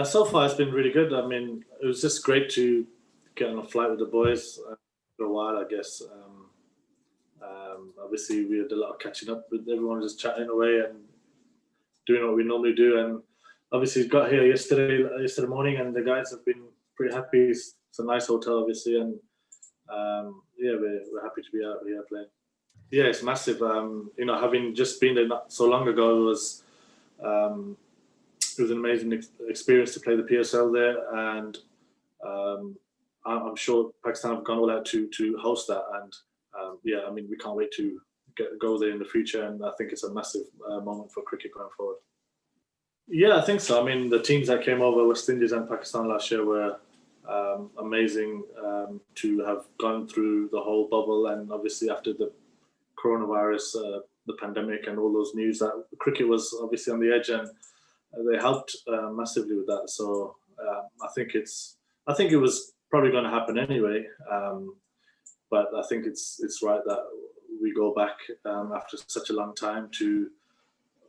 So far, it's been really good. I mean, it was just great to get on a flight with the boys for a while, I guess. Obviously, we had a lot of catching up with everyone, just chatting away and doing what we normally do. And obviously, got here yesterday morning, and the guys have been pretty happy. It's a nice hotel, obviously, and yeah, we're happy to be out here playing. Yeah, it's massive. Having just been there not so long ago, it was an amazing experience to play the PSL there, and I'm sure Pakistan have gone all out to host that. And yeah, I mean, we can't wait to go there in the future, and I think it's a massive moment for cricket going forward. Yeah, I think so. I mean, the teams that came over, West Indies and Pakistan last year, were amazing to have gone through the whole bubble, and obviously after the coronavirus, the pandemic, and all those news, that cricket was obviously on the edge, and they helped massively with that. So I think it was probably going to happen anyway, but I think it's right that we go back after such a long time to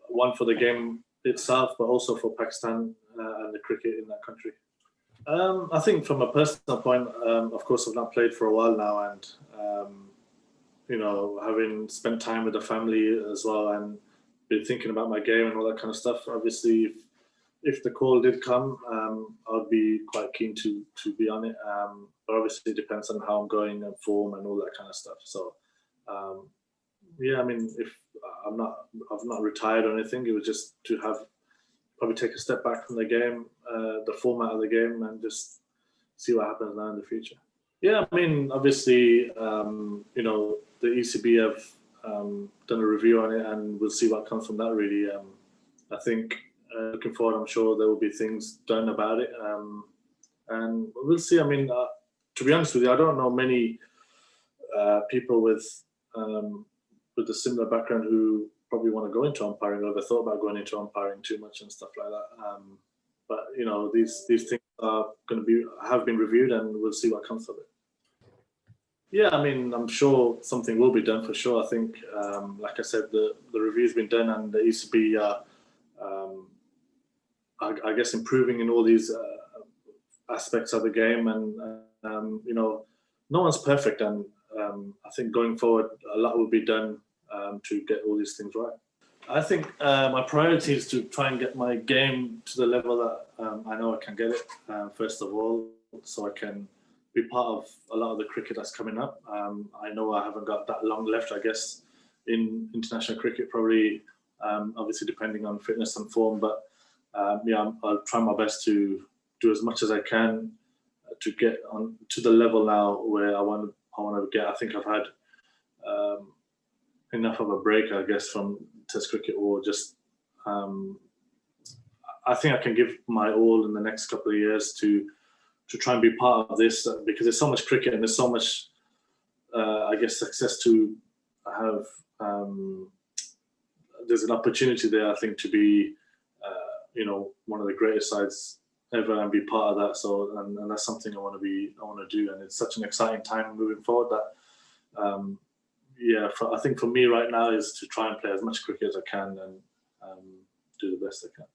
one for the game itself, but also for Pakistan and the cricket in that country. I think from a personal point, of course, I've not played for a while now, and having spent time with the family as well, and been thinking about my game and all that kind of stuff. Obviously, if the call did come, I'd be quite keen to be on it. But obviously, it depends on how I'm going and form and all that kind of stuff. So, yeah, I mean, if I've not retired or anything, it was just to probably take a step back from the game, the format of the game, and just see what happens now in the future. Yeah, I mean, obviously, the ECB have done a review on it, and we'll see what comes from that, really. I think looking forward, I'm sure there will be things done about it, and we'll see. I mean, to be honest with you, I don't know many people with a similar background who probably want to go into umpiring, or ever thought about going into umpiring too much and stuff like that. But these things are have been reviewed, and we'll see what comes of it. Yeah, I mean, I'm sure something will be done for sure. I think, like I said, the review's been done, and the ECB are, I guess, improving in all these aspects of the game. And no one's perfect, and I think going forward, a lot will be done to get all these things right. I think my priority is to try and get my game to the level that I know I can get it, first of all, so I can be part of a lot of the cricket that's coming up. I know I haven't got that long left, I guess, in international cricket, probably, obviously depending on fitness and form. But yeah, I'll try my best to do as much as I can to get on to the level now where I want to get. I think I've had enough of a break, I guess, from Test cricket, or just I think I can give my all in the next couple of years to try and be part of this, because there's so much cricket and there's so much, I guess, success to have. There's an opportunity there, I think, to be, one of the greatest sides ever and be part of that. So, and that's something I want to do, and it's such an exciting time moving forward that, yeah, I think for me right now is to try and play as much cricket as I can and do the best I can.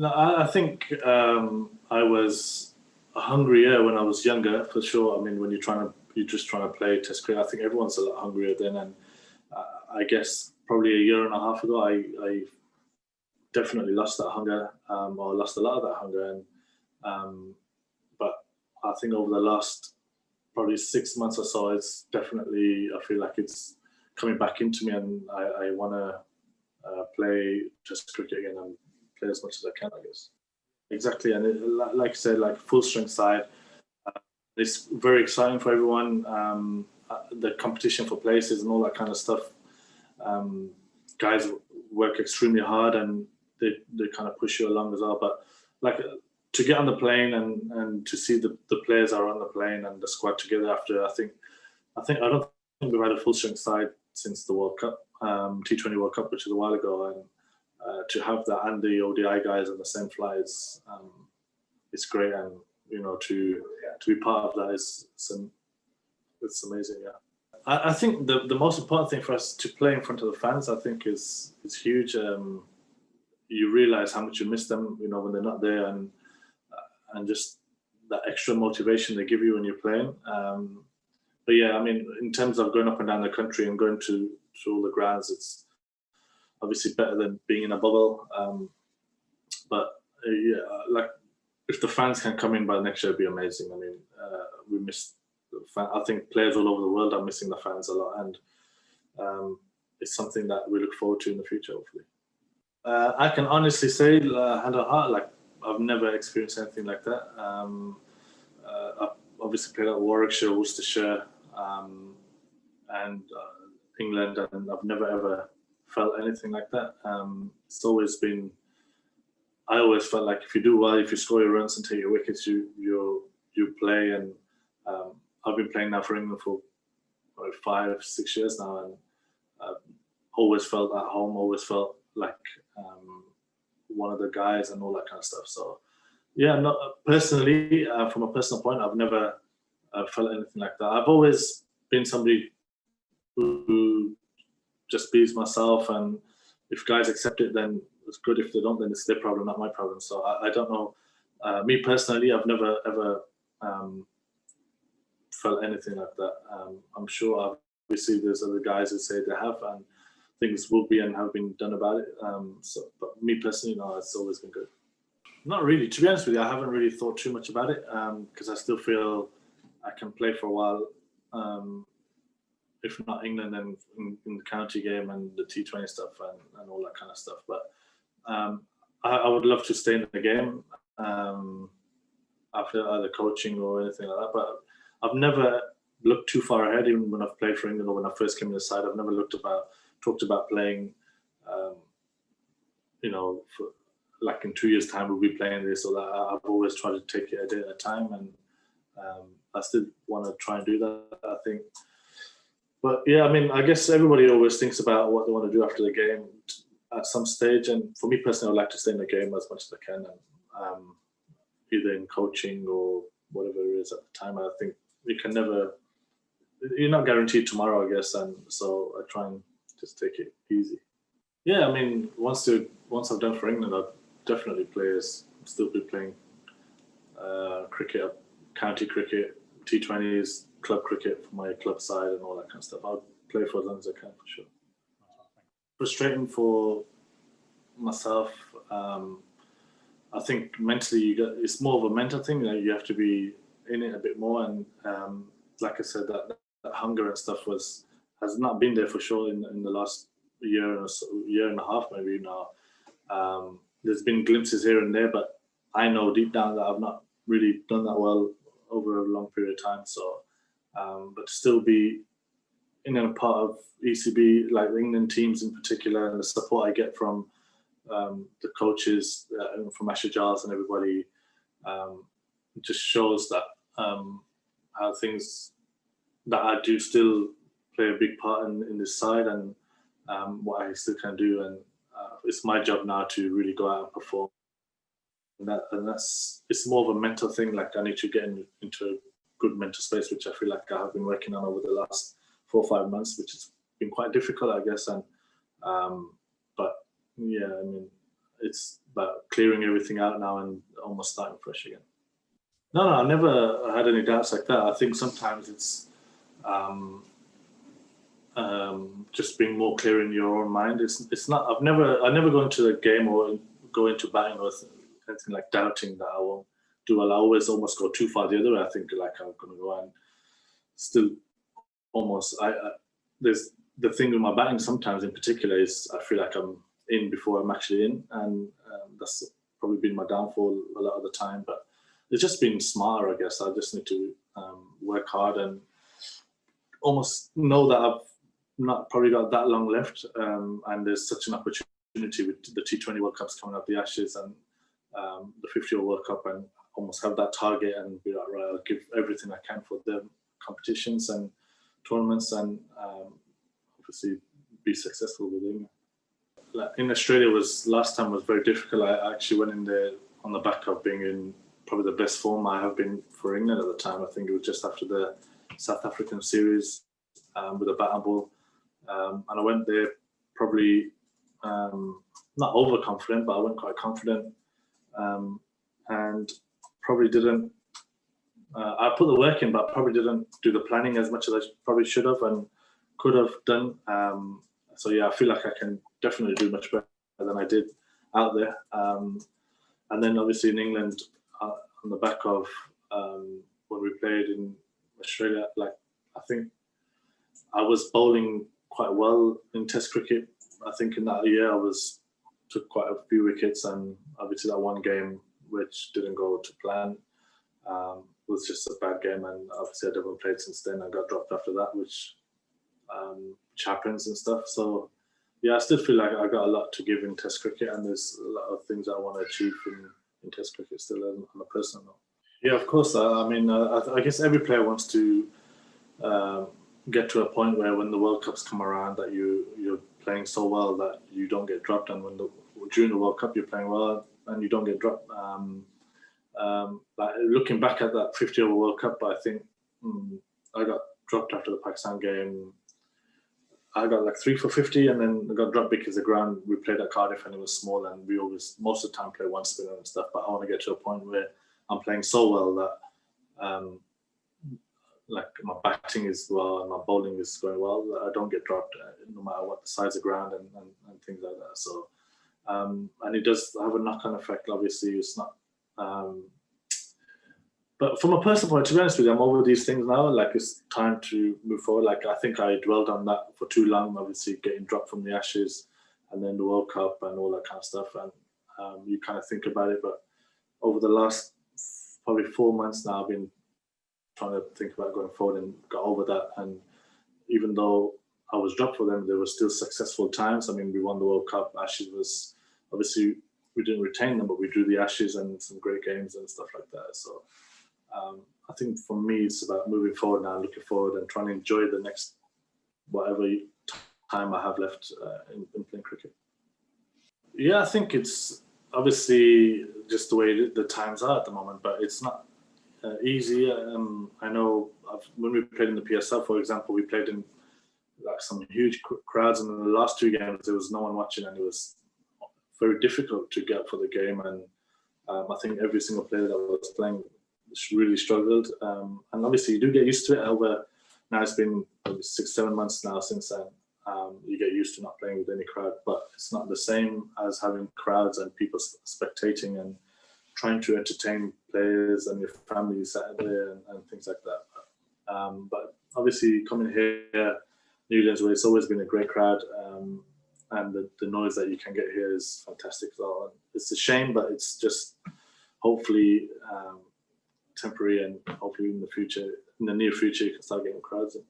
I think I was hungrier when I was younger, for sure. I mean, when you're just trying to play Test cricket, I think everyone's a lot hungrier then. And I guess probably a year and a half ago, I definitely lost that hunger, or lost a lot of that hunger. And but I think over the last probably 6 months or so, it's definitely, I feel like it's coming back into me, and I want to play Test cricket again and play as much as I can, I guess. Exactly, and like I said, like full strength side, it's very exciting for everyone. The competition for places and all that kind of stuff. Guys work extremely hard, and they kind of push you along as well. But like to get on the plane and to see the players are on the plane and the squad together after, I don't think we've had a full strength side since the World Cup, T20 World Cup, which was a while ago, and to have that and the ODI guys on the same flight is it's great, and to be part of that it's amazing. Yeah, I think the most important thing for us to play in front of the fans, I think, is huge. You realize how much you miss them, when they're not there, and and just that extra motivation they give you when you're playing. But yeah, I mean, in terms of going up and down the country and going to all the grounds, it's obviously better than being in a bubble. But yeah, like if the fans can come in by next year, it'd be amazing. I mean, we miss the fan. I think players all over the world are missing the fans a lot, and it's something that we look forward to in the future, hopefully. I can honestly say, hand on heart, like I've never experienced anything like that. I've obviously played at Warwickshire, Worcestershire, and England, and I've never ever felt anything like that. It's always been. I always felt like if you do well, if you score your runs and take your wickets, you play. And I've been playing now for England for 5-6 years now, and I've always felt at home. Always felt like one of the guys and all that kind of stuff. So yeah, not personally, from a personal point, I've never felt anything like that. I've always been somebody who just bees myself, and if guys accept it, then it's good. If they don't, then it's their problem, not my problem. So I don't know. Me personally, I've never ever felt anything like that. I'm sure obviously there's other guys who say they have, and things will be and have been done about it. But me personally, no, it's always been good. Not really. To be honest with you, I haven't really thought too much about it because I still feel I can play for a while. If not England, then in the county game and the T20 stuff and all that kind of stuff. But I would love to stay in the game after either coaching or anything like that. But I've never looked too far ahead, even when I've played for England or when I first came to the side. I've never talked about playing, for, like in 2 years' time we'll be playing this or that. I've always tried to take it a day at a time, and I still want to try and do that, I think. But yeah, I mean, I guess everybody always thinks about what they want to do after the game at some stage. And for me personally, I'd like to stay in the game as much as I can, and either in coaching or whatever it is at the time. I think you're not guaranteed tomorrow, I guess. And so I try and just take it easy. Yeah, I mean, once I've done for England, I'll definitely still be playing cricket, county cricket, T20s, club cricket for my club side and all that kind of stuff. I'll play for as long as I can, for sure. Frustrating for myself. I think mentally, it's more of a mental thing. You have to be in it a bit more, and like I said, that hunger and stuff has not been there for sure in the last year and a half maybe now. There's been glimpses here and there, but I know deep down that I've not really done that well over a long period of time. So, but to still be in and a part of ECB, like the England teams in particular, and the support I get from the coaches, from Asher Giles and everybody, just shows that how things that I do still play a big part in this side, and what I still can do. And it's my job now to really go out and perform. And it's more of a mental thing. Like I need to get into a good mental space, which I feel like I have been working on over the last 4 or 5 months, which has been quite difficult, I guess. And but yeah, I mean, it's about clearing everything out now and almost starting fresh again. No, I never had any doubts like that. I think sometimes it's just being more clear in your own mind. It's not. I never go into the game or go into batting or anything like doubting that I won't do well. I always almost go too far the other way. I think like I'm going to go and still almost. There's the thing with my batting sometimes in particular is I feel like I'm in before I'm actually in, and that's probably been my downfall a lot of the time. But it's just been smarter, I guess. I just need to work hard and almost know that I've not probably got that long left, and there's such an opportunity with the T20 World Cups coming up, the Ashes and the 50-year World Cup, and almost have that target and be like, right, I'll give everything I can for the competitions and tournaments, and obviously be successful with them. Like in Australia last time was very difficult. I actually went in there on the back of being in probably the best form I have been for England at the time. I think it was just after the South African series with a bat and ball. And I went there probably not overconfident, but I went quite confident. And probably didn't. I put the work in, but probably didn't do the planning as much as I probably should have and could have done. So yeah, I feel like I can definitely do much better than I did out there. And then obviously in England, on the back of when we played in Australia, like I think I was bowling quite well in Test cricket. I think in that year I took quite a few wickets, and obviously that one game which didn't go to plan was just a bad game, and obviously I haven't played since then. I got dropped after that, which happens and stuff. So yeah, I still feel like I got a lot to give in Test cricket, and there's a lot of things I want to achieve in Test cricket still on a personal note. Yeah, of course. I mean, I guess every player wants to get to a point where when the World Cups come around, that you're playing so well that you don't get dropped, and during the World Cup you're playing well and you don't get dropped. Like looking back at that 50 over World Cup, I think I got dropped after the Pakistan game. I got like 3 for 50, and then I got dropped because the ground we played at Cardiff and it was small, and we always most of the time play one spinner and stuff. But I want to get to a point where I'm playing so well that like my batting is well and my bowling is going well, that I don't get dropped no matter what the size of ground and things like that. So and it does have a knock-on effect. Obviously, it's not. But from a personal point, to be honest with you, I'm over these things now. Like it's time to move forward. Like I think I dwelled on that for too long. Obviously, getting dropped from the Ashes, and then the World Cup and all that kind of stuff. And you kind of think about it. But over the last probably 4 months now, I've been trying to think about going forward and got over that. And even though I was dropped for them, there were still successful times. I mean, we won the World Cup. Ashes was obviously we didn't retain them, but we drew the Ashes and some great games and stuff like that. So. I think for me, it's about moving forward now, looking forward and trying to enjoy the next whatever time I have left in playing cricket. Yeah, I think it's obviously just the way the times are at the moment, but it's not easy. I know when we played in the PSL, for example, we played in like some huge crowds, and in the last 2 games there was no one watching, and it was very difficult to get up for the game. And I think every single player that was playing really struggled, and obviously you do get used to it. However, now it's been 6-7 months now since then. You get used to not playing with any crowd, but it's not the same as having crowds and people spectating and trying to entertain players and your family sat there and things like that. But obviously coming here, Newlands, where it's always been a great crowd, and the noise that you can get here is fantastic as well. And it's a shame, but it's just hopefully temporary, and hopefully in the near future, you can start getting crowds in.